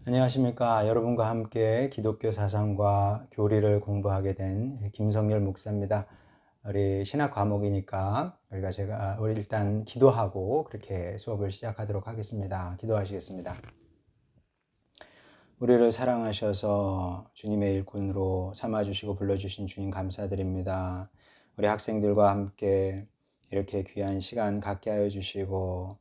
안녕하십니까. 여러분과 함께 기독교 사상과 교리를 공부하게 된 김성열 목사입니다. 우리 신학 과목이니까 우리 일단 기도하고 그렇게 수업을 시작하도록 하겠습니다. 기도하시겠습니다. 우리를 사랑하셔서 주님의 일꾼으로 삼아주시고 불러주신 주님 감사드립니다. 우리 학생들과 함께 이렇게 귀한 시간 갖게 하여 주시고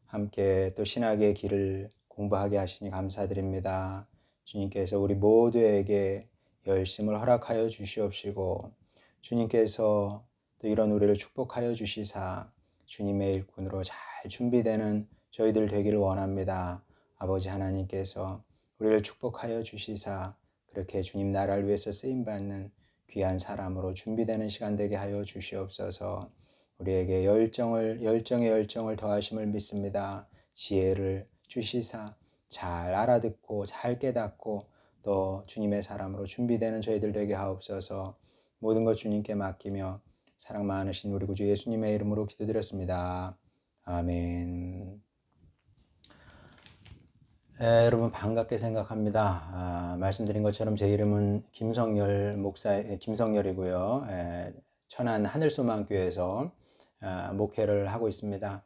함께 또 신학의 길을 공부하게 하시니 감사드립니다. 주님께서 우리 모두에게 열심을 허락하여 주시옵시고 주님께서 또 이런 우리를 축복하여 주시사 주님의 일꾼으로 잘 준비되는 저희들 되기를 원합니다. 아버지 하나님께서 우리를 축복하여 주시사 그렇게 주님 나라를 위해서 쓰임받는 귀한 사람으로 준비되는 시간 되게 하여 주시옵소서. 우리에게 열정의 열정을 더하심을 믿습니다. 지혜를 주시사 잘 알아듣고 잘 깨닫고 또 주님의 사람으로 준비되는 저희들 되게 하옵소서. 모든 것 주님께 맡기며 사랑 많으신 우리 구주 예수님의 이름으로 기도드렸습니다. 아멘. 여러분 반갑게 생각합니다. 말씀드린 것처럼 제 이름은 김성열이고요. 천안 하늘소망교회에서 목회를 하고 있습니다.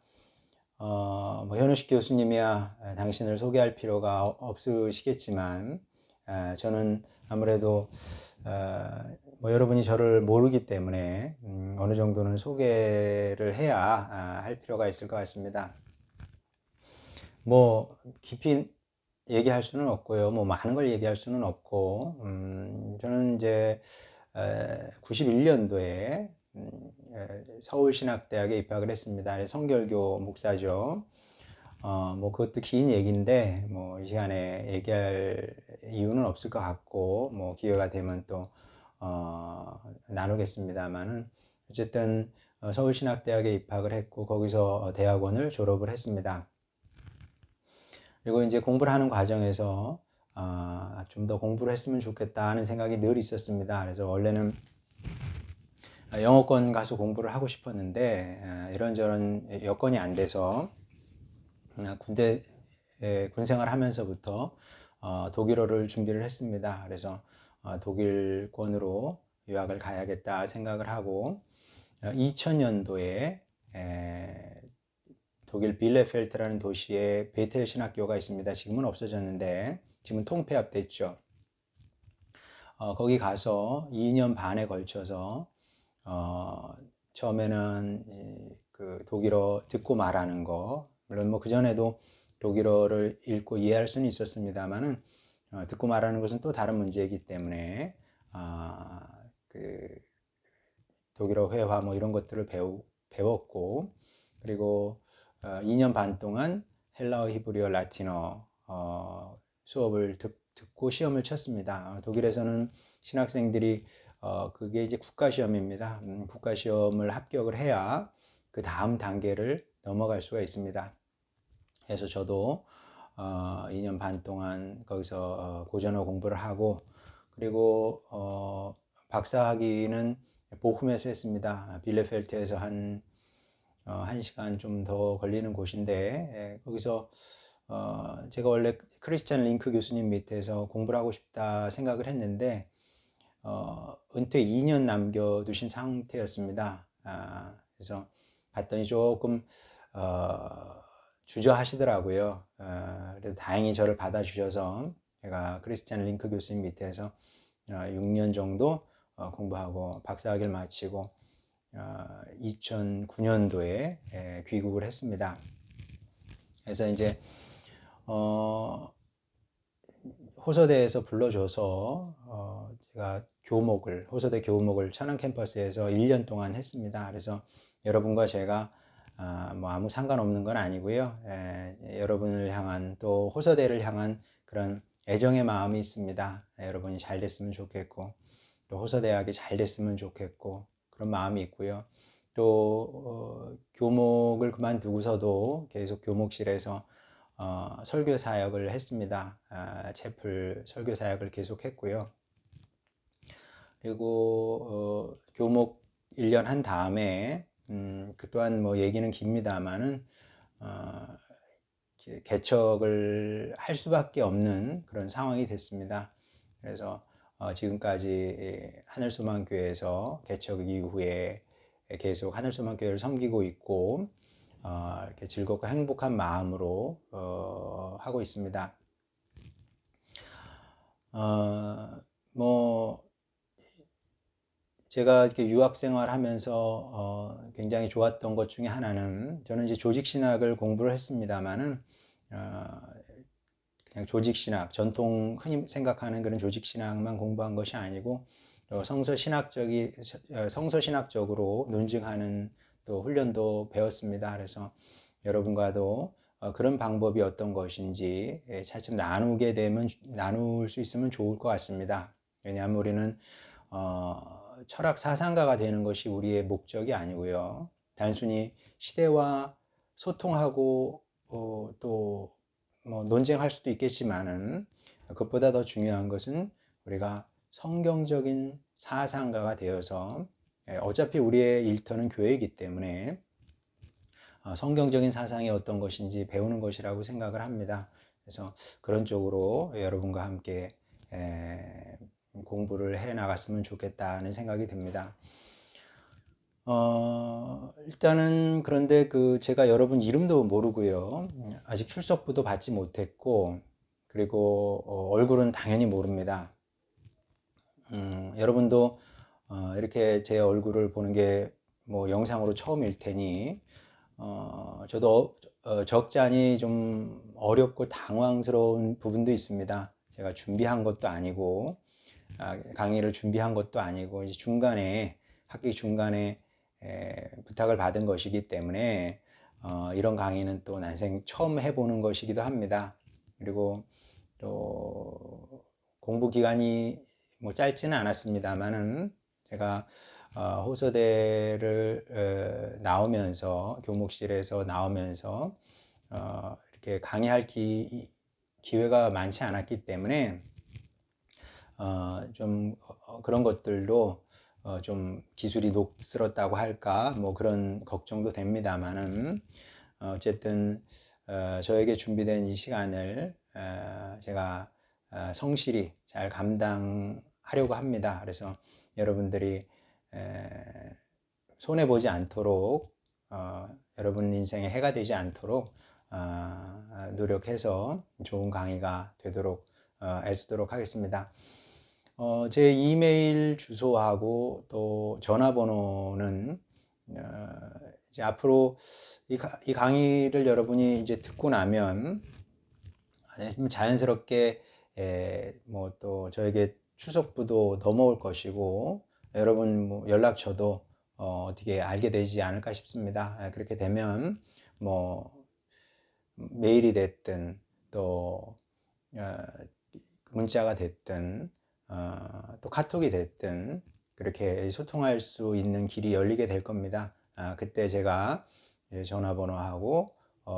현우식 교수님이야 당신을 소개할 필요가 없으시겠지만 저는 아무래도 여러분이 저를 모르기 때문에 어느 정도는 소개를 해야 할 필요가 있을 것 같습니다. 깊이 얘기할 수는 없고요. 많은 걸 얘기할 수는 없고, 저는 이제 91년도에 서울신학대학에 입학을 했습니다. 성결교 목사죠. 그것도 긴 얘기인데, 이 시간에 얘기할 이유는 없을 것 같고, 기회가 되면 또, 나누겠습니다만은, 어쨌든, 서울신학대학에 입학을 했고, 거기서 대학원을 졸업을 했습니다. 그리고 이제 공부를 하는 과정에서 좀 더 공부를 했으면 좋겠다 하는 생각이 늘 있었습니다. 그래서 원래는 영어권 가서 공부를 하고 싶었는데 이런저런 여건이 안 돼서 군 생활하면서부터 독일어를 준비를 했습니다. 그래서 독일권으로 유학을 가야겠다 생각을 하고 2000년도에 독일 빌레펠트라는 도시에 베텔 신학교가 있습니다. 지금은 없어졌는데 지금은 통폐합됐죠. 거기 가서 2년 반에 걸쳐서 처음에는 그 독일어 듣고 말하는 거, 물론 그 전에도 독일어를 읽고 이해할 수는 있었습니다만은 듣고 말하는 것은 또 다른 문제이기 때문에 그 독일어 회화 이런 것들을 배웠고 그리고 2년 반 동안 헬라어, 히브리어, 라틴어 수업을 듣고 시험을 쳤습니다. 독일에서는 신학생들이 그게 이제 국가시험입니다. 국가시험을 합격을 해야 그 다음 단계를 넘어갈 수가 있습니다. 그래서 저도 2년 반 동안 거기서 고전어 공부를 하고 그리고 박사학위는 보훔에서 했습니다. 빌레펠트에서 한 1시간 좀 더 걸리는 곳인데 거기서 제가 원래 크리스찬 링크 교수님 밑에서 공부를 하고 싶다 생각을 했는데 은퇴 2년 남겨두신 상태였습니다. 그래서 봤더니 조금 주저하시더라고요. 그래서 다행히 저를 받아주셔서 제가 크리스찬 링크 교수님 밑에서 6년 정도 공부하고 박사학위를 마치고 2009년도에 귀국을 했습니다. 그래서 이제 호서대에서 불러줘서 제가 호서대 교목을 천안 캠퍼스에서 1년 동안 했습니다. 그래서 여러분과 제가 아무 상관없는 건 아니고요. 여러분을 향한 또 호서대를 향한 그런 애정의 마음이 있습니다. 여러분이 잘 됐으면 좋겠고 또 호서대학이 잘 됐으면 좋겠고 그런 마음이 있고요. 또 교목을 그만두고서도 계속 교목실에서 설교 사역을 했습니다. 채플 설교 사역을 계속 했고요. 그리고 교목 1년 한 다음에 그 또한 얘기는 깁니다만은 개척을 할 수밖에 없는 그런 상황이 됐습니다. 그래서 지금까지 하늘소망교회에서 개척 이후에 계속 하늘소망교회를 섬기고 있고 이렇게 즐겁고 행복한 마음으로 하고 있습니다. 뭐 제가 이렇게 유학 생활하면서 굉장히 좋았던 것 중에 하나는, 저는 이제 조직 신학을 공부를 했습니다만은 그냥 조직 신학, 전통 흔히 생각하는 그런 조직 신학만 공부한 것이 아니고 성서 신학적으로 논증하는 또 훈련도 배웠습니다. 그래서 여러분과도 그런 방법이 어떤 것인지 차츰 나눌 수 있으면 좋을 것 같습니다. 왜냐하면 우리는 철학 사상가가 되는 것이 우리의 목적이 아니고요. 단순히 시대와 소통하고 또 뭐 논쟁할 수도 있겠지만은, 그것보다 더 중요한 것은 우리가 성경적인 사상가가 되어서, 어차피 우리의 일터는 교회이기 때문에 성경적인 사상이 어떤 것인지 배우는 것이라고 생각을 합니다. 그래서 그런 쪽으로 여러분과 함께 공부를 해 나갔으면 좋겠다는 생각이 듭니다. 일단은 그런데 제가 여러분 이름도 모르고요. 아직 출석부도 받지 못했고, 그리고 얼굴은 당연히 모릅니다. 여러분도 이렇게 제 얼굴을 보는 게 뭐 영상으로 처음일 테니, 저도 적잖이 좀 어렵고 당황스러운 부분도 있습니다. 제가 준비한 것도 아니고, 강의를 준비한 것도 아니고, 이제 학기 중간에 부탁을 받은 것이기 때문에 이런 강의는 또 난생 처음 해보는 것이기도 합니다. 그리고 또 공부 기간이 뭐 짧지는 않았습니다만은, 제가 호서대를 나오면서, 교목실에서 나오면서 이렇게 강의할 기회가 많지 않았기 때문에 좀 그런 것들도 좀 기술이 녹슬었다고 할까, 뭐 그런 걱정도 됩니다만은, 어쨌든 저에게 준비된 이 시간을 제가 성실히 잘 감당하려고 합니다. 그래서 여러분들이 손해 보지 않도록, 여러분 인생에 해가 되지 않도록 노력해서 좋은 강의가 되도록 애쓰도록 하겠습니다. 제 이메일 주소하고 또 전화번호는 이제 앞으로 이 강의를 여러분이 이제 듣고 나면 자연스럽게 뭐 또 저에게 추석부도 넘어올 것이고, 여러분 뭐 연락처도 어떻게 알게 되지 않을까 싶습니다. 그렇게 되면 뭐 메일이 됐든 또 문자가 됐든 또 카톡이 됐든 그렇게 소통할 수 있는 길이 열리게 될 겁니다. 그때 제가 전화번호하고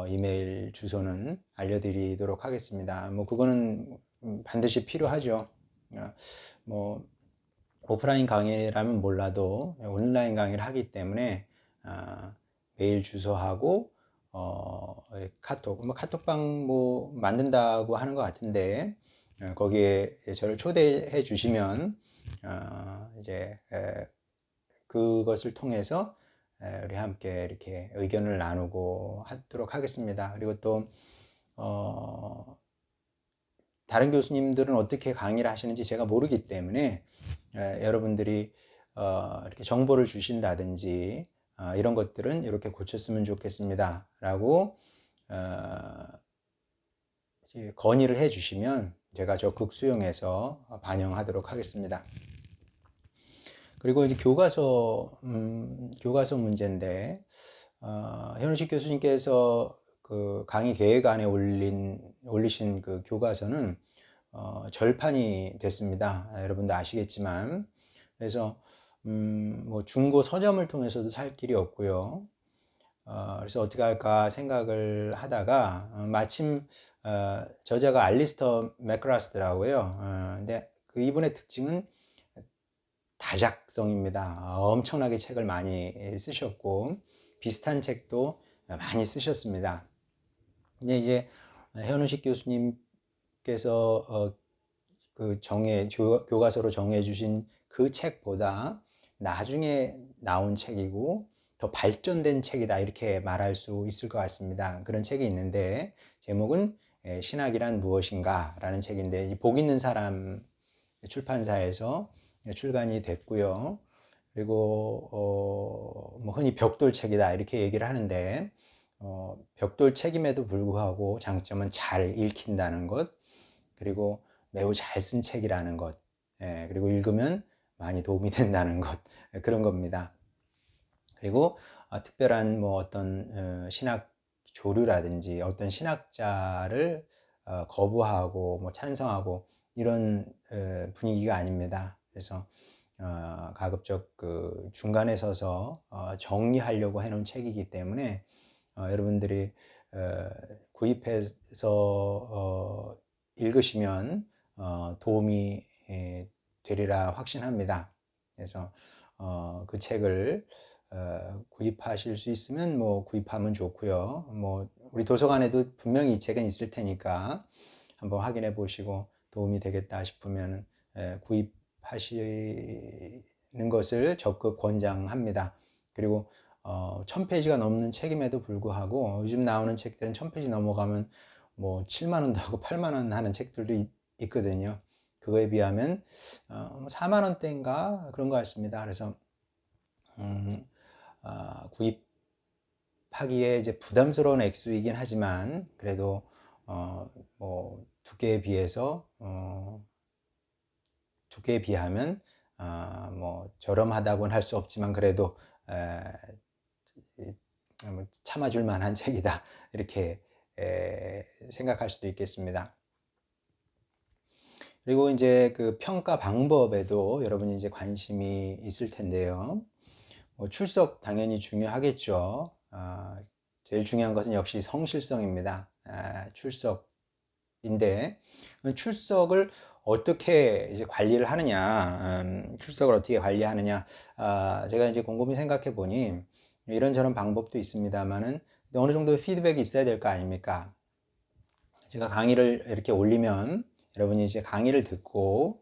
이메일 주소는 알려드리도록 하겠습니다. 뭐 그거는 반드시 필요하죠. 뭐 오프라인 강의라면 몰라도 온라인 강의를 하기 때문에 메일 주소하고 카톡방 뭐 만든다고 하는 것 같은데, 거기에 저를 초대해 주시면 이제 그것을 통해서 우리 함께 이렇게 의견을 나누고 하도록 하겠습니다. 그리고 또 다른 교수님들은 어떻게 강의를 하시는지 제가 모르기 때문에 여러분들이 이렇게 정보를 주신다든지 이런 것들은 이렇게 고쳤으면 좋겠습니다 라고 건의를 해 주시면 제가 적극 수용해서 반영하도록 하겠습니다. 그리고 이제 교과서 문제인데, 현우식 교수님께서 그 강의 계획안에 올리신 그 교과서는 절판이 됐습니다. 여러분도 아시겠지만. 그래서 뭐 중고 서점을 통해서도 살 길이 없고요. 그래서 어떻게 할까 생각을 하다가 마침 저자가 알리스터 맥그라스더라고요. 근데 이분의 특징은 다작성입니다. 엄청나게 책을 많이 쓰셨고 비슷한 책도 많이 쓰셨습니다. 근데 이제 현우식 교수님께서 교과서로 정해주신 그 책보다 나중에 나온 책이고 더 발전된 책이다, 이렇게 말할 수 있을 것 같습니다. 그런 책이 있는데 제목은 신학이란 무엇인가 라는 책인데, 복 있는 사람 출판사에서 출간이 됐고요. 그리고 뭐 흔히 벽돌책이다 이렇게 얘기를 하는데, 벽돌책임에도 불구하고 장점은 잘 읽힌다는 것, 그리고 매우 잘 쓴 책이라는 것, 그리고 읽으면 많이 도움이 된다는 것, 그런 겁니다. 그리고 특별한 뭐 어떤 신학 조류라든지 어떤 신학자를 거부하고 뭐 찬성하고 이런 분위기가 아닙니다. 그래서 가급적 그 중간에 서서 정리하려고 해놓은 책이기 때문에 여러분들이 구입해서 읽으시면 도움이 되리라 확신합니다. 그래서 그 책을 구입하실 수 있으면 뭐 구입하면 좋고요. 뭐 우리 도서관에도 분명히 이 책은 있을 테니까 한번 확인해 보시고 도움이 되겠다 싶으면 구입하시는 것을 적극 권장합니다. 그리고 1000페이지가 넘는 책임에도 불구하고 요즘 나오는 책들은 1000페이지 넘어가면 뭐 7만 원도 하고 8만 원 하는 책들도 있거든요. 그거에 비하면 4만 원대인가 그런 것 같습니다. 그래서 구입하기에 이제 부담스러운 액수이긴 하지만 그래도 뭐 두께에 비해서 두께에 비하면 뭐 저렴하다고는 할 수 없지만 그래도 참아줄 만한 책이다, 이렇게 생각할 수도 있겠습니다. 그리고 이제 그 평가 방법에도 여러분이 이제 관심이 있을 텐데요. 뭐 출석 당연히 중요하겠죠. 제일 중요한 것은 역시 성실성입니다. 출석인데 출석을 어떻게 이제 관리를 하느냐, 출석을 어떻게 관리하느냐, 제가 이제 곰곰이 생각해 보니 이런저런 방법도 있습니다만은 어느 정도 피드백이 있어야 될 거 아닙니까? 제가 강의를 이렇게 올리면 여러분이 이제 강의를 듣고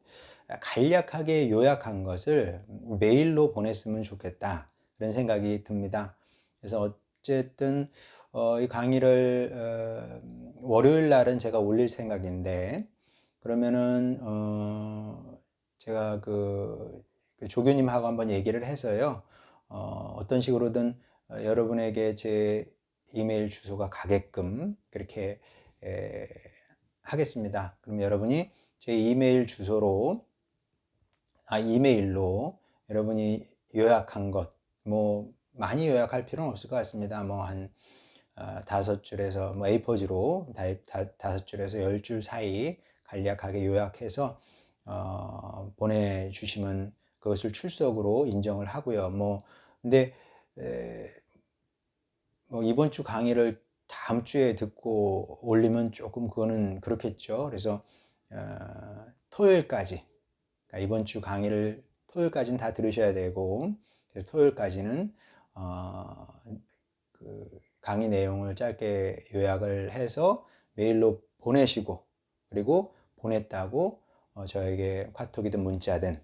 간략하게 요약한 것을 메일로 보냈으면 좋겠다, 그런 생각이 듭니다. 그래서 어쨌든 이 강의를 월요일 날은 제가 올릴 생각인데, 그러면은 제가 그 조교님하고 한번 얘기를 해서요, 어떤 식으로든 여러분에게 제 이메일 주소가 가게끔 그렇게 하겠습니다. 그럼 여러분이 제 이메일로 여러분이 요약한 것, 뭐 많이 요약할 필요는 없을 것 같습니다. 뭐 한 5줄에서 뭐 A4지로 5줄에서 10줄 사이 간략하게 요약해서 보내주시면 그것을 출석으로 인정을 하고요. 뭐 근데 뭐 이번 주 강의를 다음 주에 듣고 올리면 조금 그거는 그렇겠죠. 그래서 토요일까지, 그러니까 이번 주 강의를 토요일까지는 다 들으셔야 되고, 그래서 토요일까지는 그 강의 내용을 짧게 요약을 해서 메일로 보내시고, 그리고 보냈다고 저에게 카톡이든 문자든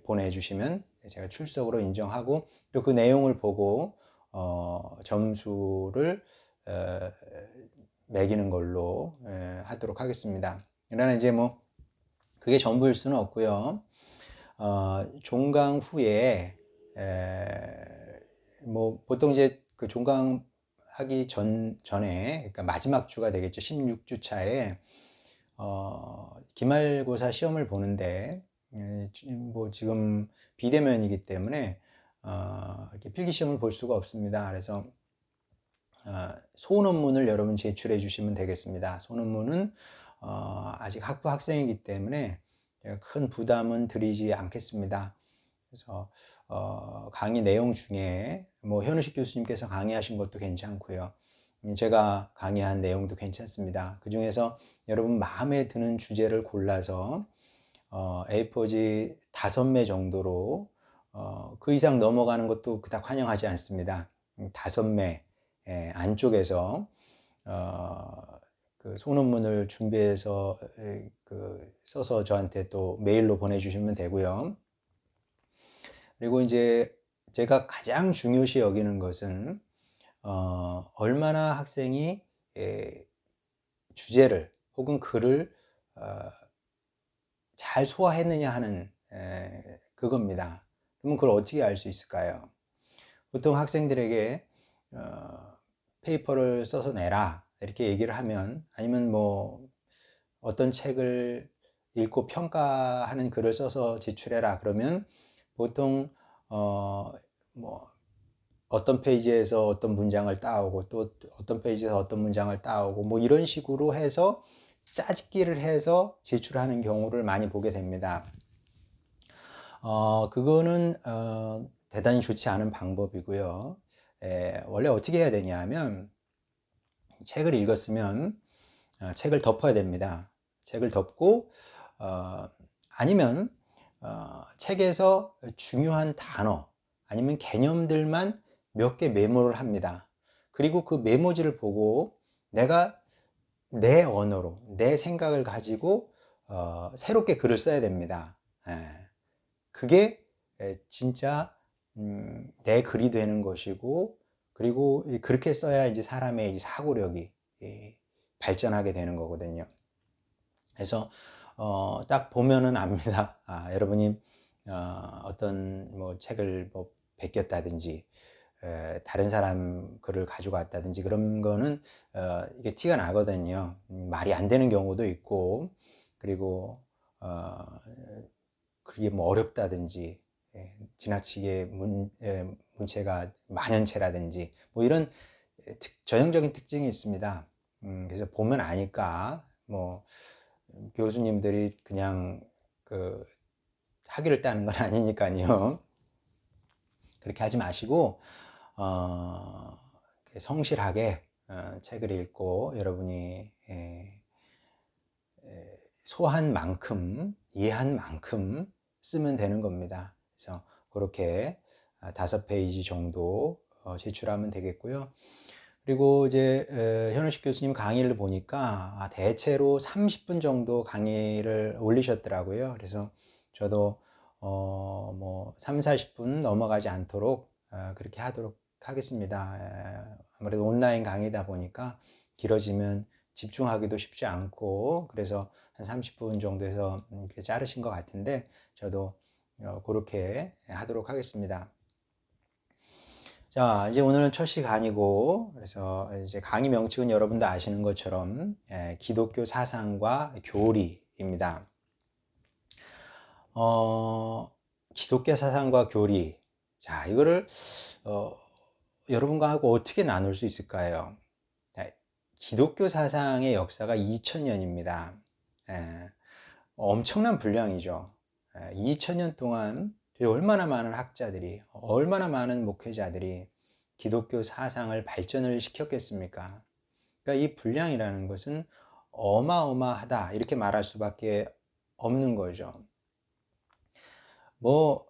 보내주시면 제가 출석으로 인정하고, 또 그 내용을 보고 점수를 매기는 걸로 하도록 하겠습니다. 그러나 이제 뭐 그게 전부일 수는 없고요. 종강 후에 뭐 보통 이제 그 종강 하기 전에, 그러니까 마지막 주가 되겠죠. 16주 차에 기말고사 시험을 보는데, 뭐 지금 비대면이기 때문에 이렇게 필기 시험을 볼 수가 없습니다. 그래서 소논문을 여러분 제출해 주시면 되겠습니다. 소논문은 아직 학부 학생이기 때문에 큰 부담은 드리지 않겠습니다. 그래서 강의 내용 중에 뭐 현우식 교수님께서 강의하신 것도 괜찮고요. 제가 강의한 내용도 괜찮습니다. 그 중에서 여러분 마음에 드는 주제를 골라서 A4지 5매 정도로 그 이상 넘어가는 것도 그닥 환영하지 않습니다. 5매 안쪽에서 그 소논문을 준비해서 써서 저한테 또 메일로 보내주시면 되고요. 그리고 이제 제가 가장 중요시 여기는 것은 얼마나 학생이 주제를 혹은 글을 잘 소화했느냐 하는 그겁니다. 그러면 그걸 어떻게 알 수 있을까요? 보통 학생들에게 페이퍼를 써서 내라 이렇게 얘기를 하면, 아니면 뭐 어떤 책을 읽고 평가하는 글을 써서 제출해라 그러면 보통 뭐 어떤 페이지에서 어떤 문장을 따오고 또 어떤 페이지에서 어떤 문장을 따오고 뭐 이런 식으로 해서 짜집기를 해서 제출하는 경우를 많이 보게 됩니다. 그거는 대단히 좋지 않은 방법이고요. 원래 어떻게 해야 되냐 하면, 책을 읽었으면 책을 덮어야 됩니다. 책을 덮고 아니면 책에서 중요한 단어 아니면 개념들만 몇 개 메모를 합니다. 그리고 그 메모지를 보고 내가 내 언어로 내 생각을 가지고 새롭게 글을 써야 됩니다. 그게 진짜 내 글이 되는 것이고, 그리고 그렇게 써야 이제 사람의 이제 사고력이 발전하게 되는 거거든요. 그래서 딱 보면은 압니다. 여러분이 어떤 뭐 책을 뭐 베꼈다든지 다른 사람 글을 가지고 왔다든지 그런 거는 이게 티가 나거든요. 말이 안 되는 경우도 있고, 그리고 그게 뭐 어렵다든지 지나치게 문체가 만연체라든지 뭐 이런 전형적인 특징이 있습니다. 그래서 보면 아니까 뭐 교수님들이 그냥 그 학위를 따는 건 아니니까요. 그렇게 하지 마시고 성실하게 책을 읽고 여러분이 소한 만큼, 이해한 만큼 쓰면 되는 겁니다. 그래서 그렇게 5페이지 정도 제출하면 되겠고요. 그리고 이제 현우식 교수님 강의를 보니까 대체로 30분 정도 강의를 올리셨더라고요. 그래서 저도 뭐 3, 40분 넘어가지 않도록 그렇게 하도록 하겠습니다. 아무래도 온라인 강의다 보니까 길어지면 집중하기도 쉽지 않고, 그래서 한 30분 정도에서 이렇게 자르신 것 같은데 저도 그렇게 하도록 하겠습니다. 자, 이제 오늘은 첫 시간이고, 그래서 이제 강의 명칭은 여러분도 아시는 것처럼 기독교 사상과 교리입니다. 기독교 사상과 교리. 자, 이거를 여러분과 하고 어떻게 나눌 수 있을까요? 기독교 사상의 역사가 2000년입니다. 엄청난 분량이죠. 2000년 동안 얼마나 많은 학자들이, 얼마나 많은 목회자들이 기독교 사상을 발전을 시켰겠습니까? 그러니까 이 분량이라는 것은 어마어마하다 이렇게 말할 수밖에 없는 거죠. 뭐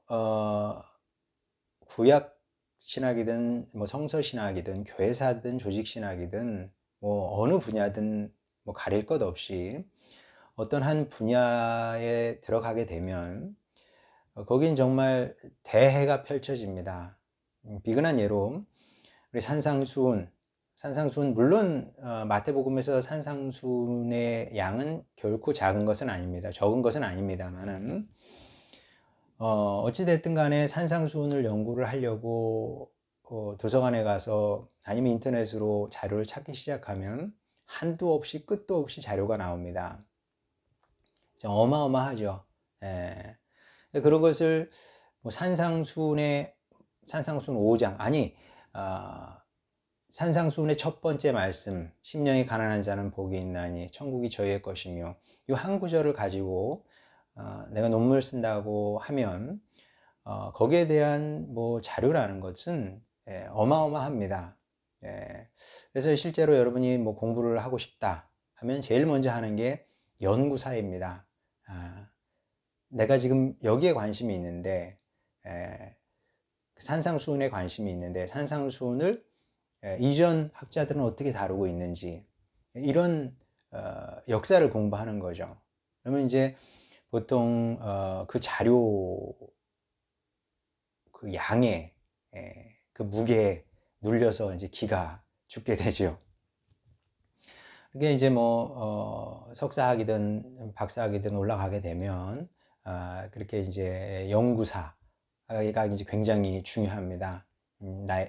구약 신학이든 뭐 성서 신학이든 교회사든 조직 신학이든 뭐 어느 분야든 뭐 가릴 것 없이 어떤 한 분야에 들어가게 되면 거긴 정말 대해가 펼쳐집니다. 비근한 예로 우리 산상수훈 물론 마태복음에서 산상수훈의 양은 결코 작은 것은 아닙니다. 적은 것은 아닙니다만은 어찌됐든 간에 산상수훈을 연구를 하려고 도서관에 가서 아니면 인터넷으로 자료를 찾기 시작하면 한도 없이 끝도 없이 자료가 나옵니다. 어마어마하죠. 그런 것을 뭐 산상수훈 5장 아니 산상수훈의 첫 번째 말씀, 심령이 가난한 자는 복이 있나니 천국이 저희의 것이며, 이 한 구절을 가지고 내가 논문을 쓴다고 하면 거기에 대한 뭐 자료라는 것은 어마어마합니다. 그래서 실제로 여러분이 뭐 공부를 하고 싶다 하면 제일 먼저 하는 게 연구사입니다. 내가 지금 여기에 관심이 있는데 산상수훈에 관심이 있는데 산상수훈을 이전 학자들은 어떻게 다루고 있는지, 이런 역사를 공부하는 거죠. 그러면 이제 보통 그 자료 그 양에 그 무게에 눌려서 이제 기가 죽게 되죠. 그게 이제 뭐 석사학위든 박사학위든 올라가게 되면 그렇게 이제 연구사가 이제 굉장히 중요합니다.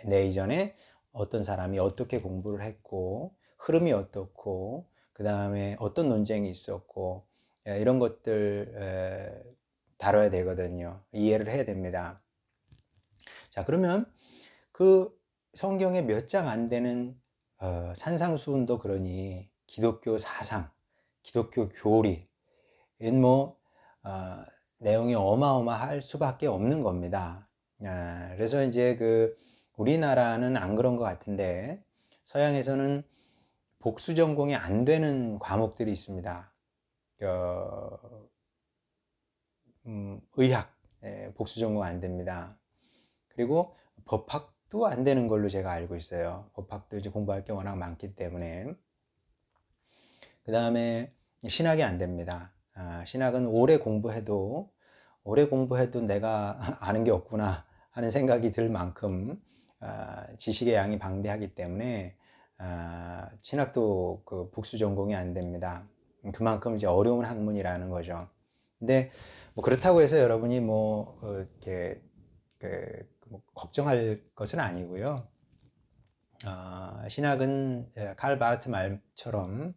내 이전에 어떤 사람이 어떻게 공부를 했고 흐름이 어떻고 그 다음에 어떤 논쟁이 있었고 이런 것들 다뤄야 되거든요. 이해를 해야 됩니다. 자, 그러면 그 성경에 몇 장 안 되는 산상수훈도 그러니 기독교 사상, 기독교 교리, 뭐 내용이 어마어마할 수밖에 없는 겁니다. 그래서 이제 그 우리나라는 안 그런 것 같은데 서양에서는 복수 전공이 안 되는 과목들이 있습니다. 의학 복수 전공 안 됩니다. 그리고 법학도 안 되는 걸로 제가 알고 있어요. 법학도 이제 공부할 게 워낙 많기 때문에. 그 다음에 신학이 안 됩니다. 신학은 오래 공부해도 내가 아는 게 없구나 하는 생각이 들 만큼 지식의 양이 방대하기 때문에 신학도 그 복수 전공이 안 됩니다. 그만큼 이제 어려운 학문이라는 거죠. 근데 뭐 그렇다고 해서 여러분이 뭐 이렇게 뭐 걱정할 것은 아니고요. 신학은 칼 바르트 말처럼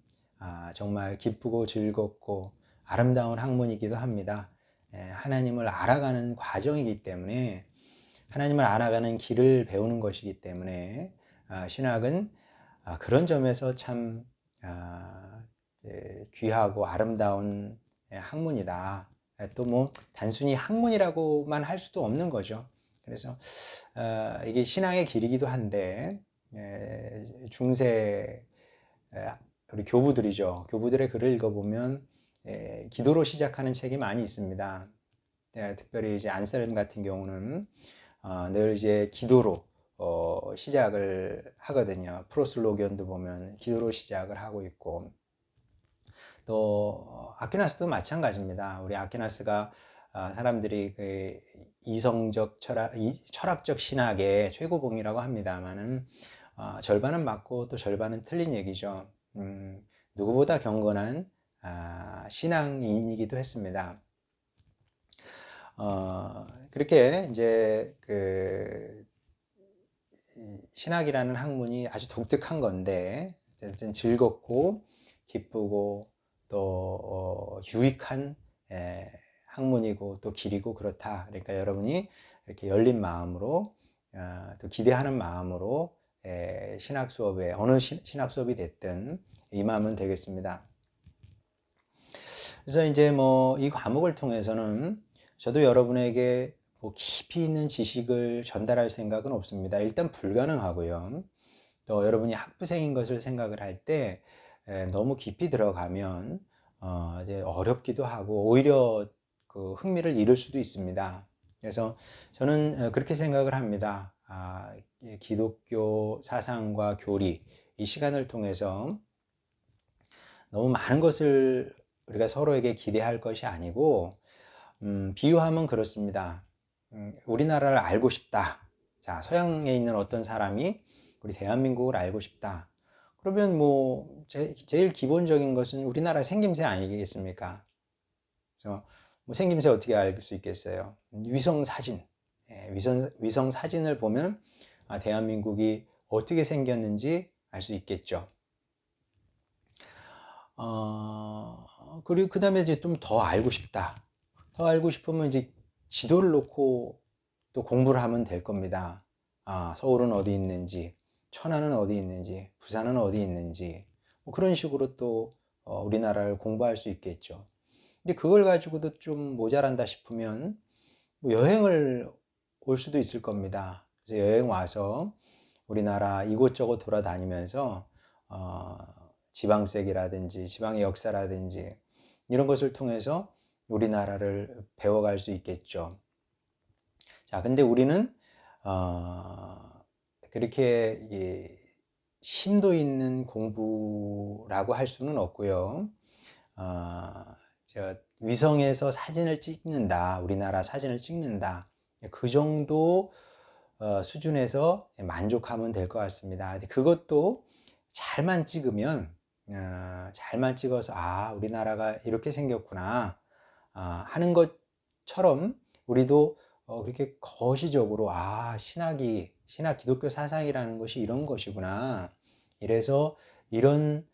정말 기쁘고 즐겁고 아름다운 학문이기도 합니다. 하나님을 알아가는 과정이기 때문에 하나님을 알아가는 길을 배우는 것이기 때문에 신학은 그런 점에서 참 귀하고 아름다운 학문이다. 또 뭐 단순히 학문이라고만 할 수도 없는 거죠. 그래서 이게 신앙의 길이기도 한데 중세 우리 교부들이죠. 교부들의 글을 읽어보면 기도로 시작하는 책이 많이 있습니다. 특별히 이제 안셀름 같은 경우는 늘 이제 기도로 시작을 하거든요. 프로슬로견도 보면 기도로 시작을 하고 있고 또 아퀴나스도 마찬가지입니다. 우리 아퀴나스가 사람들이 그 이성적 철학적 신학의 최고봉이라고 합니다만은 절반은 맞고 또 절반은 틀린 얘기죠. 누구보다 경건한 신앙인이기도 했습니다. 그렇게 이제 그 신학이라는 학문이 아주 독특한 건데 어쨌든 즐겁고 기쁘고 또 유익한 학문이고 또 길이고 그렇다. 그러니까 여러분이 이렇게 열린 마음으로 또 기대하는 마음으로 신학 수업에 어느 신학 수업이 됐든 임하면 되겠습니다. 그래서 이제 뭐 이 과목을 통해서는 저도 여러분에게 뭐 깊이 있는 지식을 전달할 생각은 없습니다. 일단 불가능하고요. 또 여러분이 학부생인 것을 생각을 할 때 너무 깊이 들어가면 이제 어렵기도 하고 오히려 그 흥미를 잃을 수도 있습니다. 그래서 저는 그렇게 생각을 합니다. 기독교 사상과 교리 이 시간을 통해서 너무 많은 것을 우리가 서로에게 기대할 것이 아니고 비유하면 그렇습니다. 우리나라를 알고 싶다. 자, 서양에 있는 어떤 사람이 우리 대한민국을 알고 싶다. 그러면 뭐 제일 기본적인 것은 우리나라 생김새 아니겠습니까? 그래서 뭐 생김새 어떻게 알 수 있겠어요? 위성 사진, 위성 사진을 보면 대한민국이 어떻게 생겼는지 알 수 있겠죠. 그리고 그 다음에 이제 좀 더 알고 싶다. 더 알고 싶으면 이제 지도를 놓고 또 공부를 하면 될 겁니다. 서울은 어디 있는지, 천안은 어디 있는지, 부산은 어디 있는지, 뭐 그런 식으로 또 우리나라를 공부할 수 있겠죠. 근데 그걸 가지고도 좀 모자란다 싶으면 뭐 여행을 올 수도 있을 겁니다. 그래서 여행 와서 우리나라 이곳저곳 돌아다니면서 지방색이라든지 지방의 역사라든지 이런 것을 통해서 우리나라를 배워갈 수 있겠죠. 자, 근데 우리는 그렇게 심도 있는 공부라고 할 수는 없고요. 위성에서 사진을 찍는다, 우리나라 사진을 찍는다, 그 정도 수준에서 만족하면 될 것 같습니다. 그것도 잘만 찍으면, 잘만 찍어서 우리나라가 이렇게 생겼구나 하는 것처럼 우리도 그렇게 거시적으로 신학 기독교 사상이라는 것이 이런 것이구나, 이래서 이런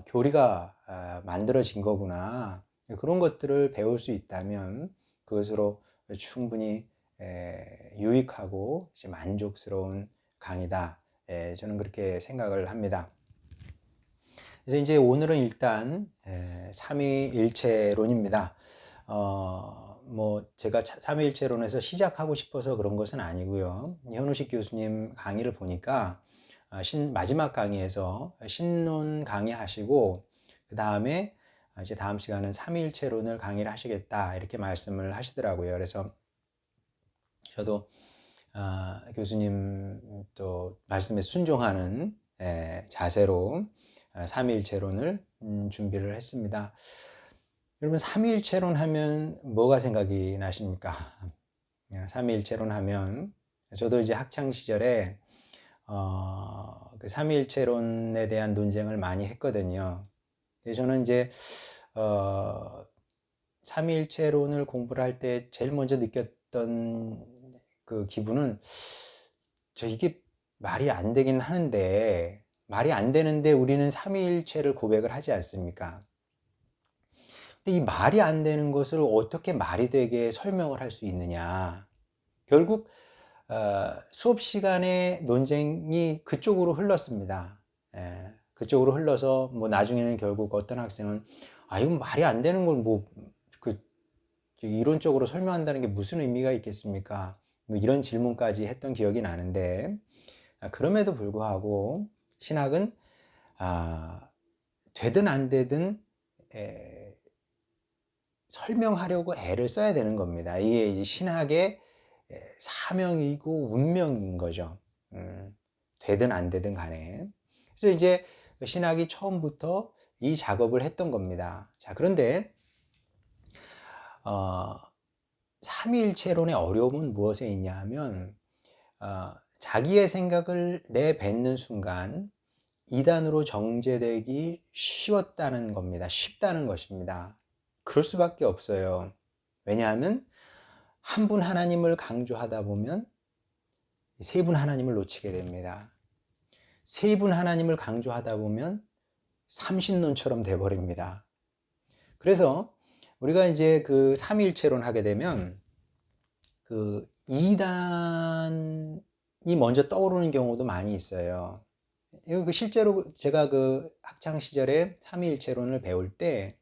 교리가 만들어진 거구나, 그런 것들을 배울 수 있다면 그것으로 충분히 유익하고 만족스러운 강의다, 저는 그렇게 생각을 합니다. 그래서 이제 오늘은 일단 삼위일체론입니다. 제가 삼위일체론에서 시작하고 싶어서 그런 것은 아니고요. 현우식 교수님 강의를 보니까 마지막 강의에서 신론 강의하시고, 그 다음에 이제 다음 시간은 삼위일체론을 강의를 하시겠다, 이렇게 말씀을 하시더라고요. 그래서 저도 교수님 또 말씀에 순종하는 자세로 삼위일체론을 준비를 했습니다. 여러분, 삼위일체론 하면 뭐가 생각이 나십니까? 삼위일체론 하면 저도 이제 학창 시절에 그 삼위일체론에 대한 논쟁을 많이 했거든요. 저는 이제 삼위일체론을 공부를 할 때 제일 먼저 느꼈던 그 기분은, 이게 말이 안 되긴 하는데, 말이 안 되는데 우리는 삼위일체를 고백을 하지 않습니까? 근데 이 말이 안 되는 것을 어떻게 말이 되게 설명을 할 수 있느냐. 결국 수업 시간에 논쟁이 그쪽으로 흘렀습니다. 그쪽으로 흘러서 나중에는 결국 어떤 학생은 이건 말이 안 되는 걸 이론적으로 설명한다는 게 무슨 의미가 있겠습니까? 이런 질문까지 했던 기억이 나는데, 그럼에도 불구하고 신학은 되든 안 되든 설명하려고 애를 써야 되는 겁니다. 이게 이제 신학의 사명이고 운명인 거죠. 되든 안 되든 간에. 그래서 이제 신학이 처음부터 이 작업을 했던 겁니다. 자, 그런데 삼위일체론의 어려움은 무엇에 있냐 하면, 자기의 생각을 내뱉는 순간 이단으로 정죄되기 쉽다는 겁니다. 쉽다는 것입니다. 그럴 수밖에 없어요. 왜냐하면 한 분 하나님을 강조하다 보면 세 분 하나님을 놓치게 됩니다. 세 분 하나님을 강조하다 보면 삼신론처럼 돼버립니다. 그래서 우리가 이제 그 삼위일체론 하게 되면 그 이단이 먼저 떠오르는 경우도 많이 있어요. 실제로 제가 그 학창 시절에 삼위일체론을 배울 때